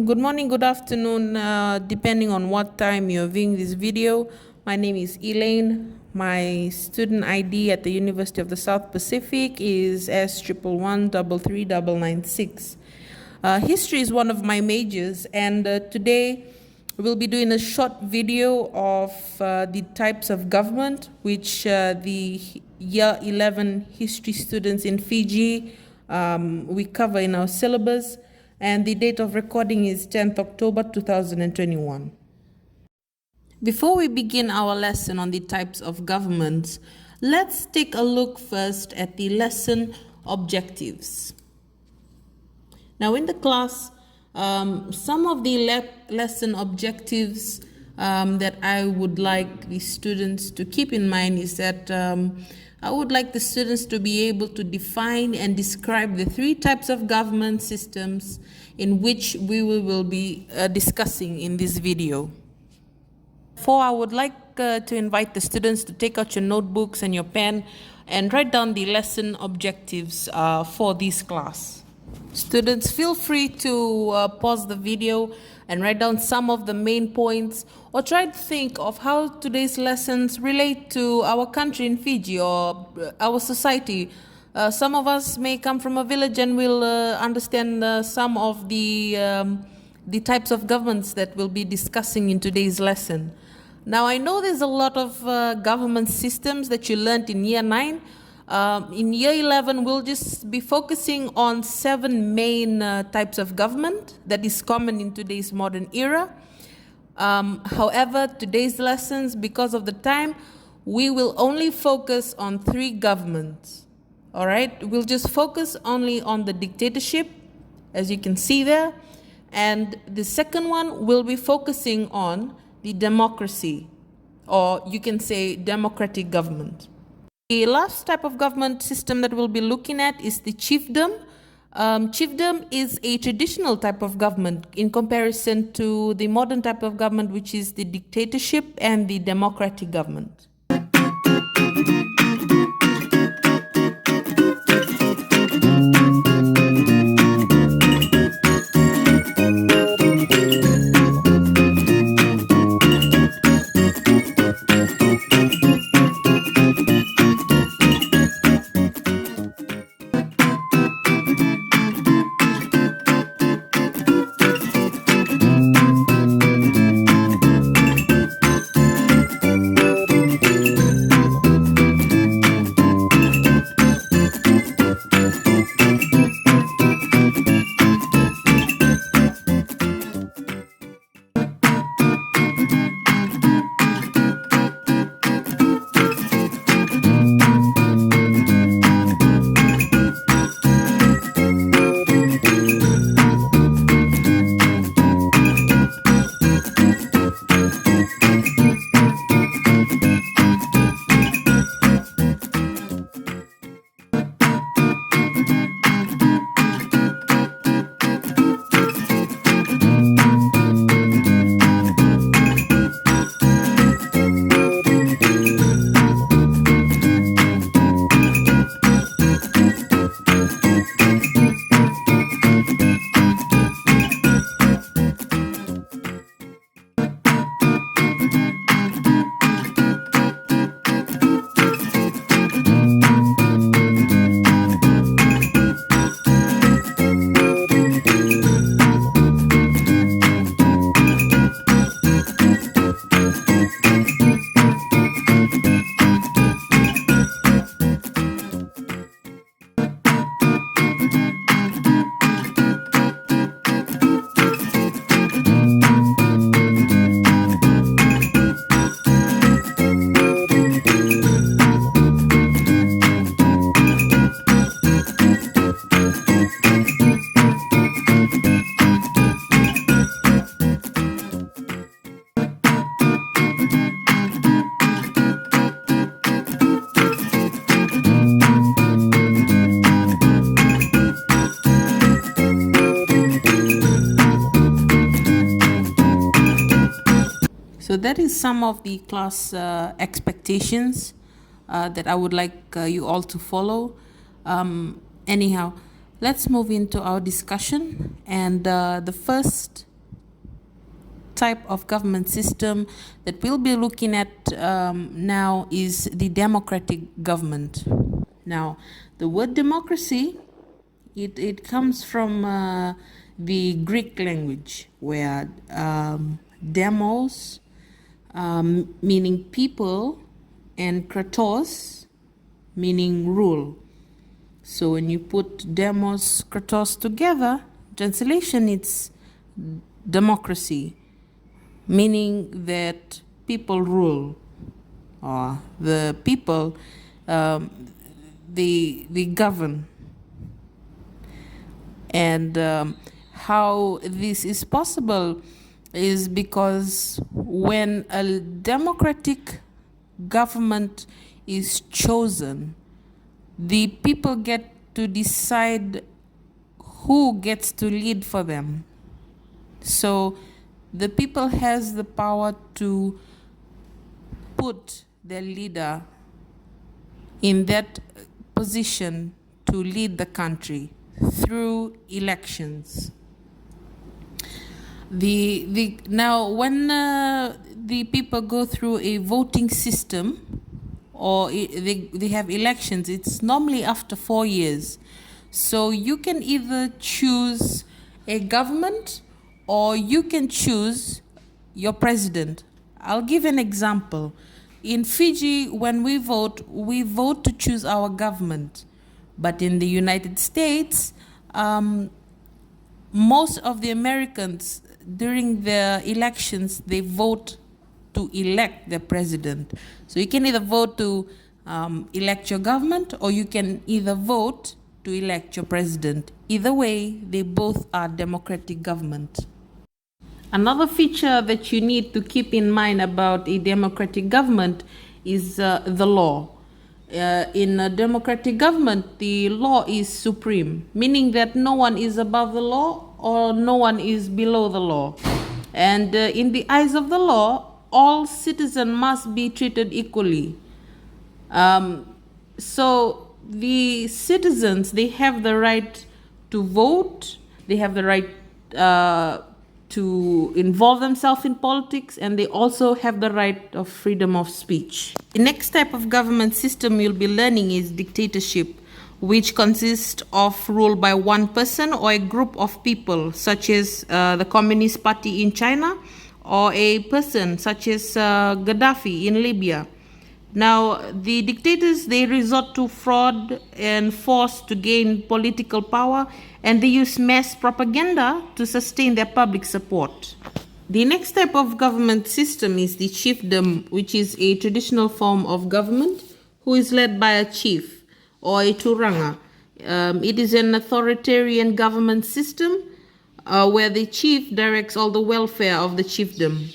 Good morning, good afternoon, depending on what time you're viewing this video. My name is Elaine. My student ID at the University of the South Pacific is S111339996. History is one of my majors, and today we'll be doing a short video of the types of government which the year 11 history students in Fiji we cover in our syllabus, and the date of recording is 10th October 2021. Before we begin our lesson on the types of governments, let's take a look first at the lesson objectives. Now in the class, some of the lesson objectives that I would like the students to keep in mind is that I would like the students to be able to define and describe the three types of government systems in which we will be discussing in this video. Therefore, I would like to invite the students to take out your notebooks and your pen and write down the lesson objectives for this class. Students, feel free to pause the video and write down some of the main points, or try to think of how today's lessons relate to our country in Fiji or our society. Some of us may come from a village and will understand some of the types of governments that we'll be discussing in today's lesson. Now, I know there's a lot of government systems that you learned in year 9. In year 11, we'll just be focusing on 7 main types of government that is common in today's modern era. However, today's lessons, because of the time, we will only focus on 3 governments. All right, we'll just focus only on the dictatorship, as you can see there. And the second one will be focusing on the democracy, or you can say democratic government. The last type of government system that we'll be looking at is the chiefdom. Chiefdom is a traditional type of government in comparison to the modern type of government, which is the dictatorship and the democratic government. So that is some of the class expectations that I would like you all to follow. Anyhow, let's move into our discussion. And the first type of government system that we'll be looking at now is the democratic government. Now, the word democracy, it comes from the Greek language, where demos, meaning people, and kratos, meaning rule. So when you put demos, kratos together, translation, it's democracy, meaning that people rule, or the people, they govern. And how this is possible is because when a democratic government is chosen, the people get to decide who gets to lead for them. So the people has the power to put their leader in that position to lead the country through elections. Now, when the people go through a voting system, or they have elections, it's normally after 4 years. So you can either choose a government or you can choose your president. I'll give an example. In Fiji, when we vote to choose our government. But in the United States, most of the Americans, during the elections, they vote to elect the president. So you can either vote to elect your government, or you can either vote to elect your president. Either way, they both are democratic government. Another feature that you need to keep in mind about a democratic government is the law. In a democratic government, the law is supreme, meaning that no one is above the law or no one is below the law. And in the eyes of the law, all citizens must be treated equally. So the citizens, they have the right to vote, they have the right to involve themselves in politics, and they also have the right of freedom of speech. The next type of government system you'll be learning is dictatorship, which consists of rule by one person or a group of people, such as the Communist Party in China, or a person such as Gaddafi in Libya. Now, the dictators, they resort to fraud and force to gain political power, and they use mass propaganda to sustain their public support. The next type of government system is the chiefdom, which is a traditional form of government who is led by a chief or a turanga. It is an authoritarian government system where the chief directs all the welfare of the chiefdom.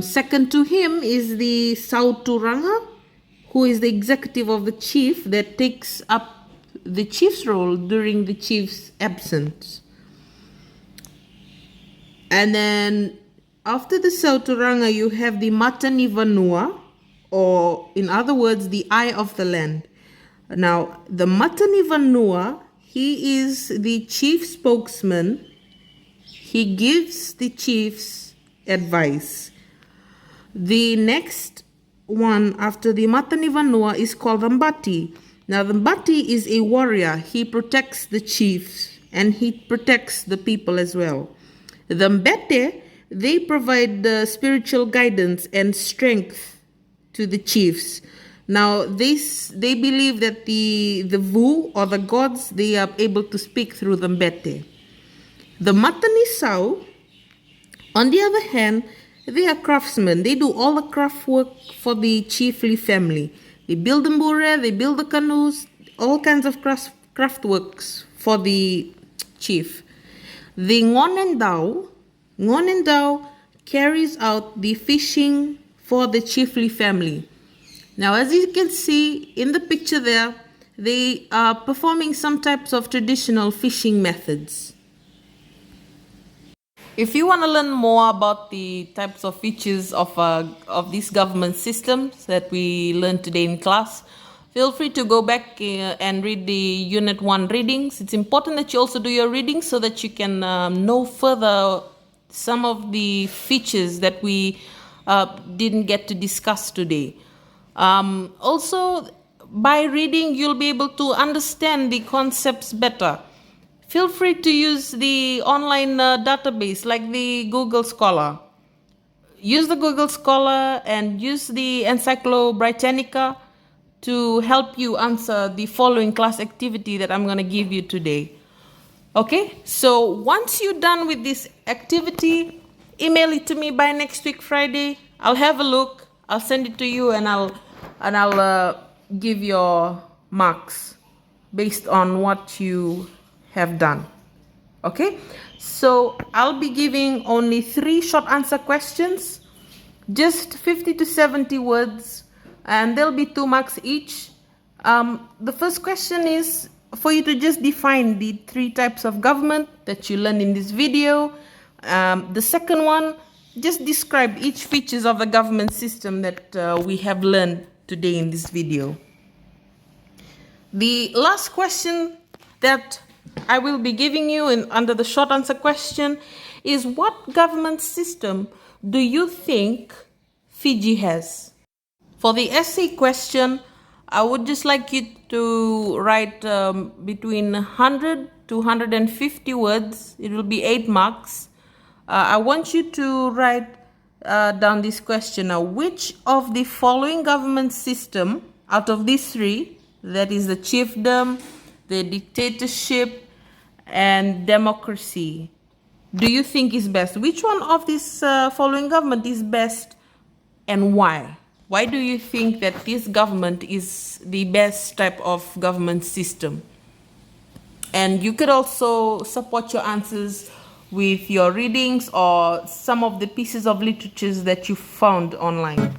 Second to him is the Sauturanga, who is the executive of the chief that takes up the chief's role during the chief's absence. And then after the Sauturanga, you have the Matanivanua, or in other words, the eye of the land. Now, the Matanivanua, he is the chief spokesman. He gives the chiefs advice. The next one after the Matanivanua is called the Mbati. Now, the Mbati is a warrior. He protects the chiefs and he protects the people as well. The Mbete, they provide the spiritual guidance and strength to the chiefs. Now, they believe that the Vu or the gods, they are able to speak through the Mbete. The Matanisau, on the other hand, they are craftsmen. They do all the craft work for the chiefly family. They build the mbure, they build the canoes, all kinds of craft works for the chief. The Ngonendao carries out the fishing for the chiefly family. Now, as you can see in the picture there, they are performing some types of traditional fishing methods. If you want to learn more about the types of features of these government systems that we learned today in class, Feel free to go back and read the Unit 1 readings. It's important that you also do your readings so that you can know further some of the features that we didn't get to discuss today. Also, by reading, you'll be able to understand the concepts better. Feel free to use the online database like the Google Scholar. Use the Google Scholar and use the Encyclo Britannica to help you answer the following class activity that I'm going to give you today. Okay, so once you're done with this activity, email it to me by next week Friday. I'll have a look, I'll send it to you, and I'll give your marks based on what you have done. Okay, so I'll be giving only 3 short answer questions, just 50 to 70 words, and there'll be 2 marks each. The first question is for you to just define the 3 types of government that you learned in this video. The second one, just describe each features of the government system that we have learned today in this video. The last question that I will be giving you under the short answer question is, what government system do you think Fiji has? For the essay question, I would just like you to write between 100 to 150 words. It will be 8 marks. I want you to write down this question now. Which of the following government system out of these 3, that is the chiefdom, the dictatorship, and democracy, do you think is best? Which one of these following government is best, and why? Why do you think that this government is the best type of government system? And you could also support your answers with your readings or some of the pieces of literatures that you found online.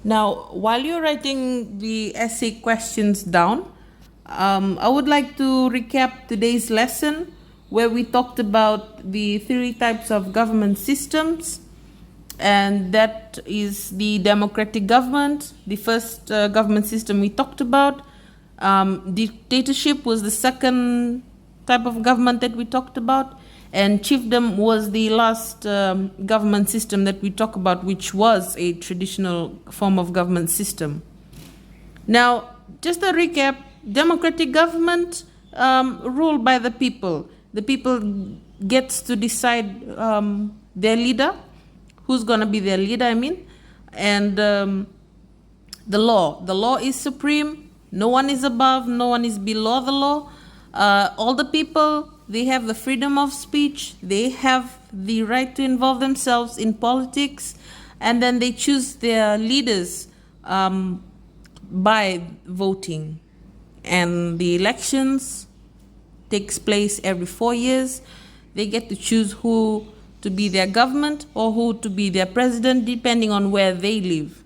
Now, while you're writing the essay questions down, I would like to recap today's lesson where we talked about the 3 types of government systems, and that is the democratic government, the first government system we talked about. Dictatorship was the second type of government that we talked about, and chiefdom was the last government system that we talked about, which was a traditional form of government system. Now, just a recap, democratic government ruled by the people. The people gets to decide their leader, who's going to be their leader, and the law. The law is supreme. No one is above, no one is below the law. All the people, they have the freedom of speech, they have the right to involve themselves in politics, and then they choose their leaders by voting. And the elections takes place every 4 years. They get to choose who to be their government or who to be their president, depending on where they live.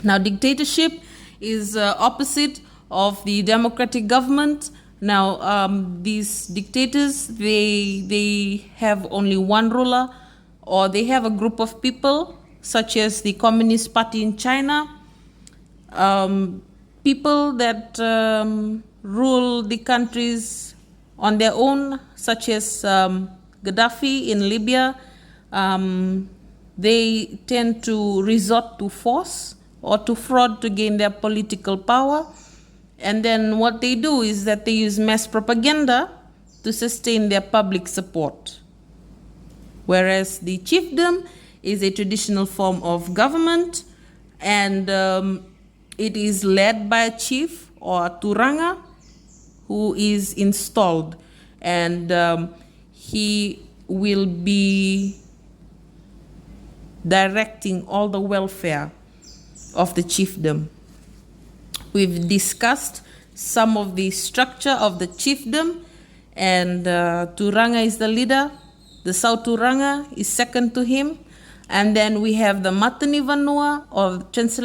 Now, dictatorship is opposite of the democratic government. Now, these dictators, they have only one ruler, or they have a group of people, such as the Communist Party in China. People that rule the countries on their own, such as Gaddafi in Libya. They tend to resort to force or to fraud to gain their political power. And then what they do is that they use mass propaganda to sustain their public support. Whereas the chiefdom is a traditional form of government, and it is led by a chief or a turanga who is installed, and he will be directing all the welfare of the chiefdom. We've discussed some of the structure of the chiefdom, and Turanga is the leader. The South Turanga is second to him. And then we have the Matani Vanua, or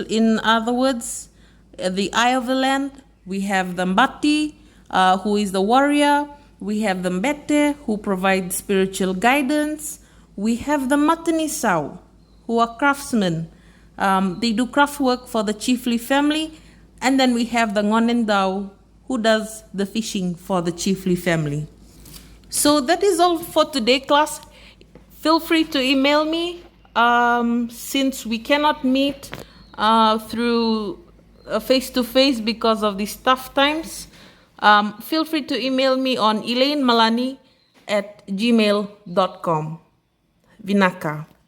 in other words, the eye of the land. We have the Mbati, who is the warrior. We have the Mbete, who provide spiritual guidance. We have the Matanisau, who are craftsmen. They do craft work for the chiefly family. And then we have the Ngonendau, who does the fishing for the chiefly family. So that is all for today, class. Feel free to email me. Since we cannot meet through face-to-face because of these tough times, feel free to email me on elainemalani@gmail.com. Vinaka.